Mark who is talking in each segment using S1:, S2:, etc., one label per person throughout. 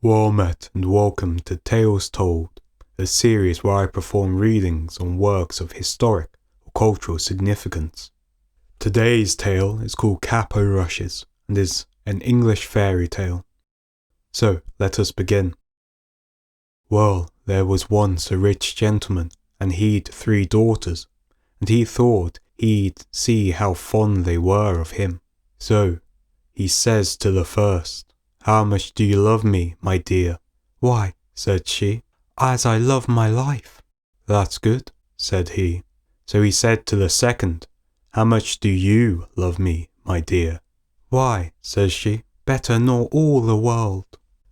S1: Well met and welcome to Tales Told, a series where I perform readings on works of historic or cultural significance. Today's tale is called Capo Rushes and is an English fairy tale. So let us begin. Well, there was once a rich gentleman, and he'd 3 daughters, and he thought he'd see how fond they were of him. So he says to the first, "How much do you love me, my dear?" "Why," said she, "as I love my life." "That's good," said he. So he said to the second, "How much do you love me, my dear?" "Why," says she, "better nor all the world."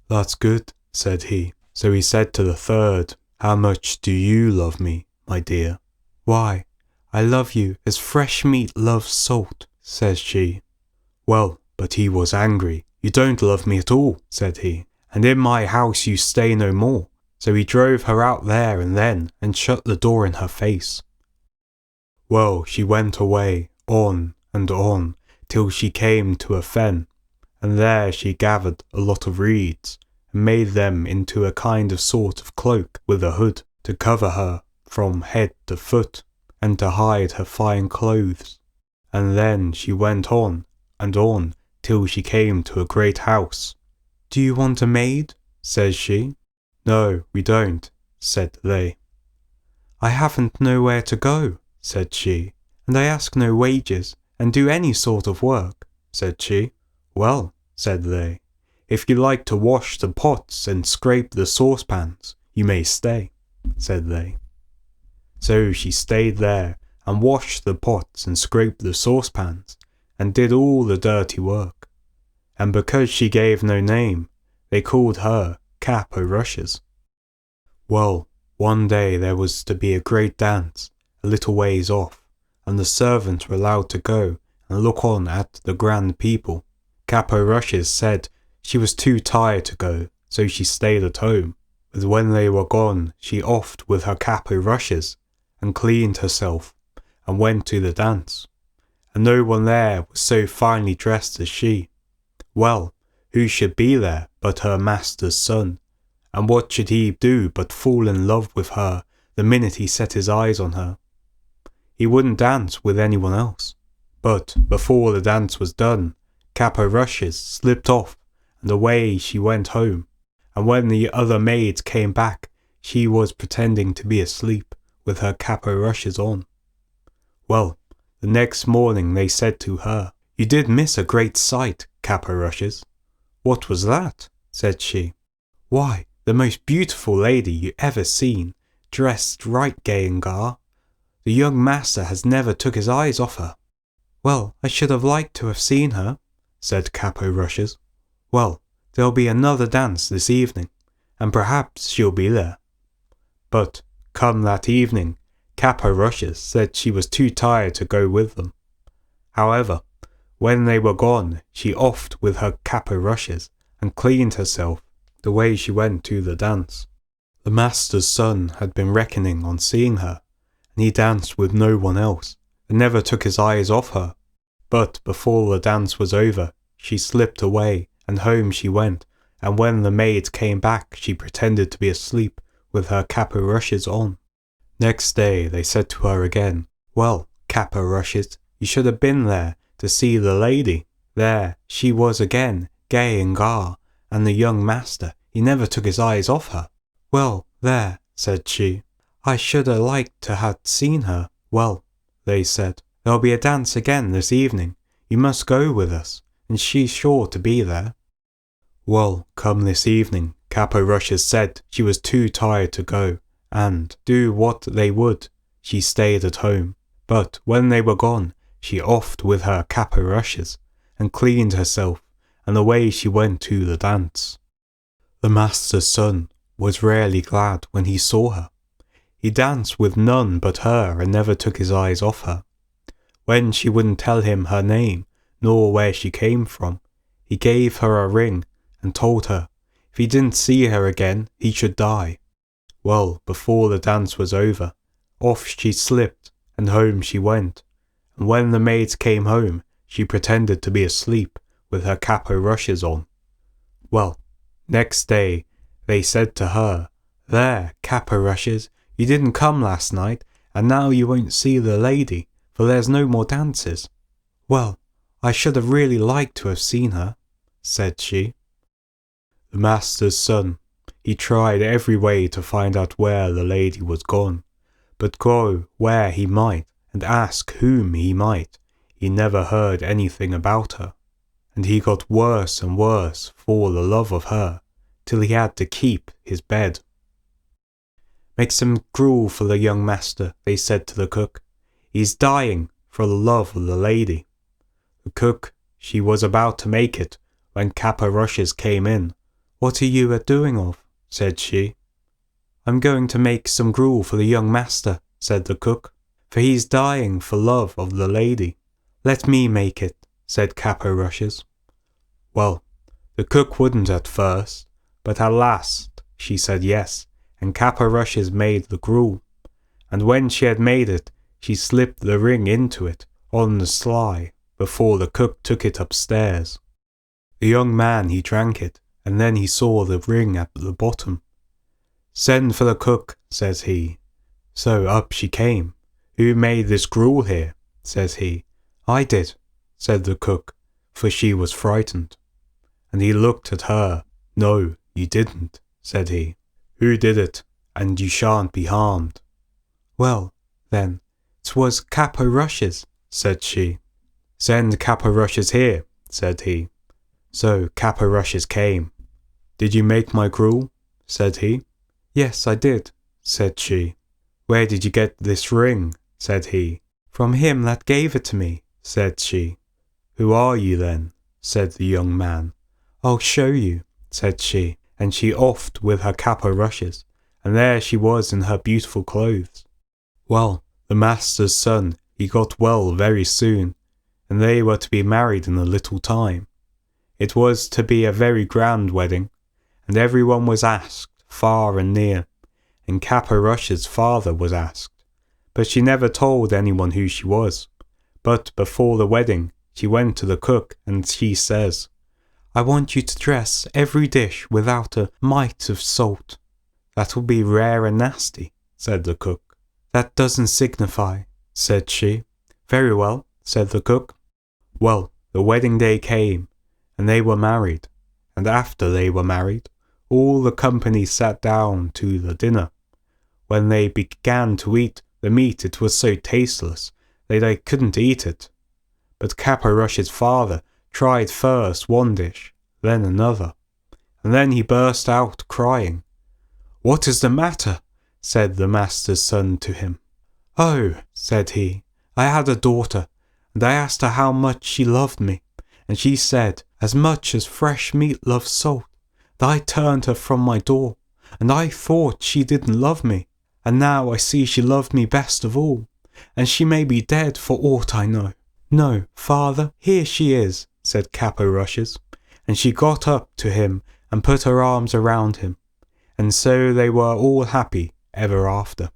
S1: "That's good," said he. So he said to the third, "How much do you love me, my dear?" "Why, I love you as fresh meat loves salt," says she. Well, but he was angry. "You don't love me at all," said he, "and in my house you stay no more." So he drove her out there and then, and shut the door in her face. Well, she went away, on and on, till she came to a fen, and there she gathered a lot of reeds, and made them into a kind of sort of cloak with a hood, to cover her from head to foot, and to hide her fine clothes. And then she went on and on, till she came to a great house. "Do you want a maid?" says she. "No, we don't," said they. "I haven't nowhere to go," said she, "and I ask no wages, and do any sort of work," said she. "Well," said they, "if you like to wash the pots and scrape the saucepans, you may stay," said they. So she stayed there, and washed the pots and scraped the saucepans, and did all the dirty work. And because she gave no name, they called her Cap o' Rushes. Well, one day there was to be a great dance, a little ways off, and the servants were allowed to go and look on at the grand people. Cap o' Rushes said she was too tired to go, so she stayed at home. But when they were gone, she offed with her cap o' rushes, and cleaned herself, and went to the dance. And no one there was so finely dressed as she. Well, who should be there but her master's son? And what should he do but fall in love with her the minute he set his eyes on her? He wouldn't dance with anyone else. But before the dance was done, Cap o' Rushes slipped off, and away she went home. And when the other maids came back, she was pretending to be asleep, with her cap o' rushes on. Well, the next morning they said to her, "You did miss a great sight, Cap o' Rushes." "What was that?" said she. "Why, the most beautiful lady you ever seen, dressed right gay and gar. The young master has never took his eyes off her." "Well, I should have liked to have seen her," said Cap o' Rushes. "Well, there'll be another dance this evening, and perhaps she'll be there." But come that evening, Cap o' Rushes said she was too tired to go with them. However, when they were gone, she offed with her cap o' rushes, and cleaned herself, the way she went to the dance. The master's son had been reckoning on seeing her, and he danced with no one else, and never took his eyes off her. But before the dance was over, she slipped away, and home she went, and when the maids came back, she pretended to be asleep, with her cap o' rushes on. Next day they said to her again, "Well, Cap o' Rushes, you should have been there to see the lady. There she was again, gay and gar, and the young master, he never took his eyes off her." "Well, there," said she, "I should have liked to have seen her." "Well," they said, "there'll be a dance again this evening. You must go with us, and she's sure to be there." Well, come this evening, Cap o' Rushes said she was too tired to go, and, do what they would, she stayed at home. But when they were gone, she offed with her cap o' rushes, and cleaned herself, and away she went to the dance. The master's son was rarely glad when he saw her. He danced with none but her, and never took his eyes off her. When she wouldn't tell him her name, nor where she came from, he gave her a ring, and told her, if he didn't see her again, he should die. Well, before the dance was over, off she slipped, and home she went, and when the maids came home, she pretended to be asleep, with her cap o' rushes on. Well, Next day, they said to her, "There, Cap-o'-Rushes, you didn't come last night, and now you won't see the lady, for there's no more dances." "Well, I should have really liked to have seen her," said she. The master's son, he tried every way to find out where the lady was gone, but go where he might, and ask whom he might, he never heard anything about her, and he got worse and worse for the love of her, till he had to keep his bed. "Make some gruel for the young master," they said to the cook. "He's dying for the love of the lady." The cook, she was about to make it, when Cap-o'-Rushes came in. "What are you a-doing of?" said she. "I'm going to make some gruel for the young master," said the cook, "for he's dying for love of the lady." "Let me make it," said Cap-o'-Rushes. Well, the cook wouldn't at first, but at last she said yes, and Cap-o'-Rushes made the gruel, and when she had made it, she slipped the ring into it on the sly before the cook took it upstairs. The young man, he drank it, and then he saw the ring at the bottom. "Send for the cook," says he. So up she came. "Who made this gruel here?" says he. "I did," said the cook, for she was frightened. And he looked at her. "No, you didn't," said he. "Who did it? And you shan't be harmed." "Well, then, 'twas Cap-o'-Rushes," said she. "Send Cap-o'-Rushes here," said he. So Cap-o'-Rushes came. "Did you make my gruel?" said he. "Yes, I did," said she. "Where did you get this ring?" said he. "From him that gave it to me," said she. "Who are you then?" said the young man. "I'll show you," said she, and she offed with her Cap-o'-Rushes, and there she was in her beautiful clothes. Well, the master's son, he got well very soon, and they were to be married in a little time. It was to be a very grand wedding, and everyone was asked, far and near, and Cap-o'-Rushes' father was asked, but she never told anyone who she was. But before the wedding, she went to the cook, and she says, "I want you to dress every dish without a mite of salt." "That will be rare and nasty," said the cook. "That doesn't signify," said she. "Very well," said the cook. Well, the wedding day came, and they were married, and after they were married, all the company sat down to the dinner. When they began to eat the meat, it was so tasteless that they couldn't eat it. But Cap-o'-Rushes' father tried first one dish, then another, and then he burst out crying. "What is the matter?" said the master's son to him. "Oh," said he, "I had a daughter, and I asked her how much she loved me, and she said, as much as fresh meat loves salt. And I turned her from my door, and I thought she didn't love me, and now I see she loved me best of all, and she may be dead for aught I know." "No, father, here she is," said Cap-o'-Rushes, and she got up to him and put her arms around him, and so they were all happy ever after.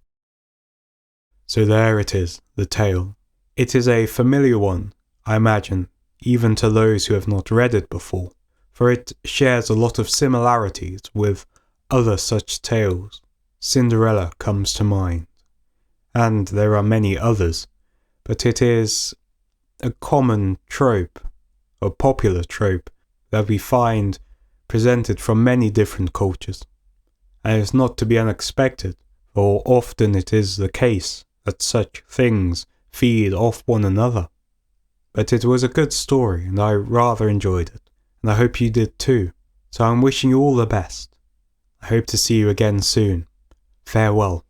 S1: So there it is, the tale. It is a familiar one, I imagine, even to those who have not read it before, for it shares a lot of similarities with other such tales. Cinderella comes to mind, and there are many others, but it is a common trope, a popular trope, that we find presented from many different cultures. And it's not to be unexpected, for often it is the case that such things feed off one another. But it was a good story, and I rather enjoyed it, and I hope you did too, so I'm wishing you all the best. I hope to see you again soon. Farewell.